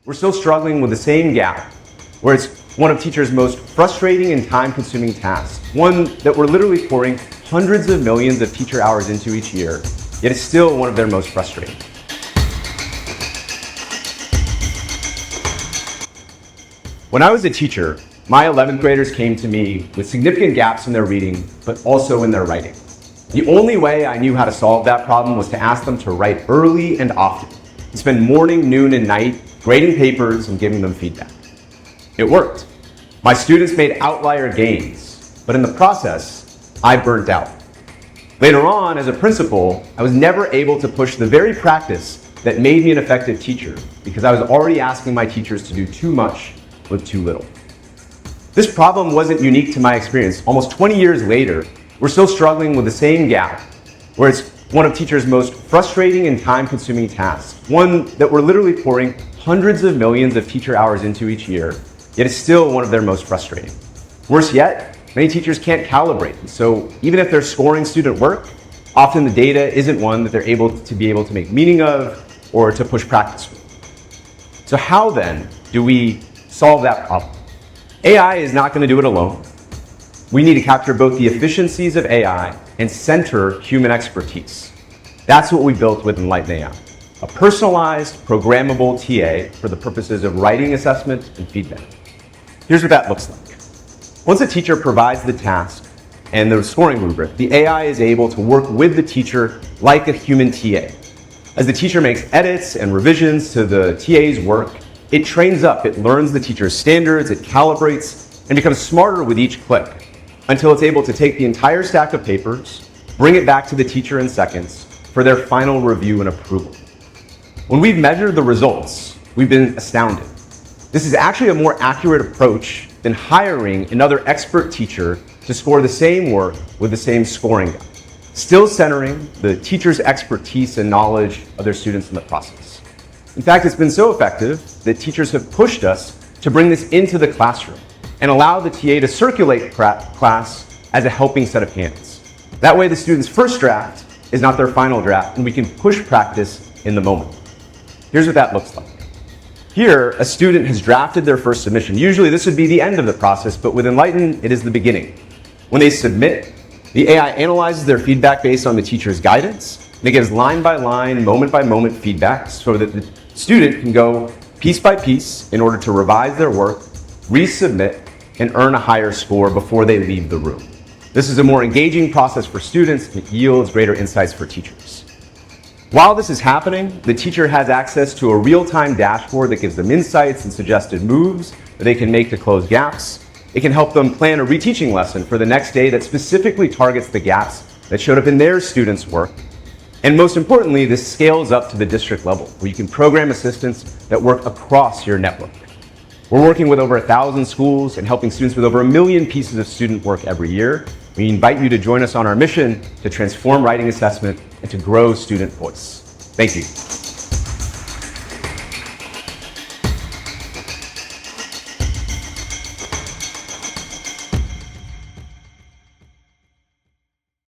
We're still struggling with the same gap, where it's one of teachers' most frustrating and time-consuming tasks, one that we're literally pouring hundreds of millions of teacher hours into each year, yet it's still one of their most frustrating. When I was a teacher, my 11th graders came to me with significant gaps in their reading, but also in their writing. The only way I knew how to solve that problem was to ask them to write early and often, and spend morning, noon, and night grading papers and giving them feedback. It worked. My students made outlier gains, but in the process, I burnt out. Later on, as a principal, I was never able to push the very practice that made me an effective teacher because I was already asking my teachers to do too much with too little. This problem wasn't unique to my experience. Almost 20 years later, we're still struggling with the same gap, where it's one of teachers' most frustrating and time-consuming tasks, one that we're literally pouring hundreds of millions of teacher hours into each year, yet it's still one of their most frustrating. Worse yet, many teachers can't calibrate, so even if they're scoring student work, often the data isn't one that they're able to make meaning of or to push practice with. So how then do we solve that problem? AI is not going to do it alone. We need to capture both the efficiencies of AI and center human expertise. That's what we built with EnlightenAI, a personalized, programmable TA for the purposes of writing assessment and feedback. Here's what that looks like. Once a teacher provides the task and the scoring rubric, the AI is able to work with the teacher like a human TA. As the teacher makes edits and revisions to the TA's work, it trains up, it learns the teacher's standards, it calibrates, and becomes smarter with each click, until it's able to take the entire stack of papers, bring it back to the teacher in seconds for their final review and approval. When we've measured the results, we've been astounded. This is actually a more accurate approach than hiring another expert teacher to score the same work with the same scoring guide, still centering the teacher's expertise and knowledge of their students in the process. In fact, it's been so effective that teachers have pushed us to bring this into the classroom and allow the TA to circulate class as a helping set of hands. That way the student's first draft is not their final draft, and we can push practice in the moment. Here's what that looks like. Here, a student has drafted their first submission. Usually this would be the end of the process, but with Enlighten, it is the beginning. When they submit, the AI analyzes their feedback based on the teacher's guidance, and it gives line by line, moment by moment feedback so that the student can go piece by piece in order to revise their work, resubmit, and earn a higher score before they leave the room. This is a more engaging process for students, and it yields greater insights for teachers. While this is happening, the teacher has access to a real-time dashboard that gives them insights and suggested moves that they can make to close gaps. It can help them plan a reteaching lesson for the next day that specifically targets the gaps that showed up in their students' work. And most importantly, this scales up to the district level, where you can program assistants that work across your network. We're working with over 1,000 schools and helping students with over 1 million pieces of student work every year. We invite you to join us on our mission to transform writing assessment and to grow student voice. Thank you.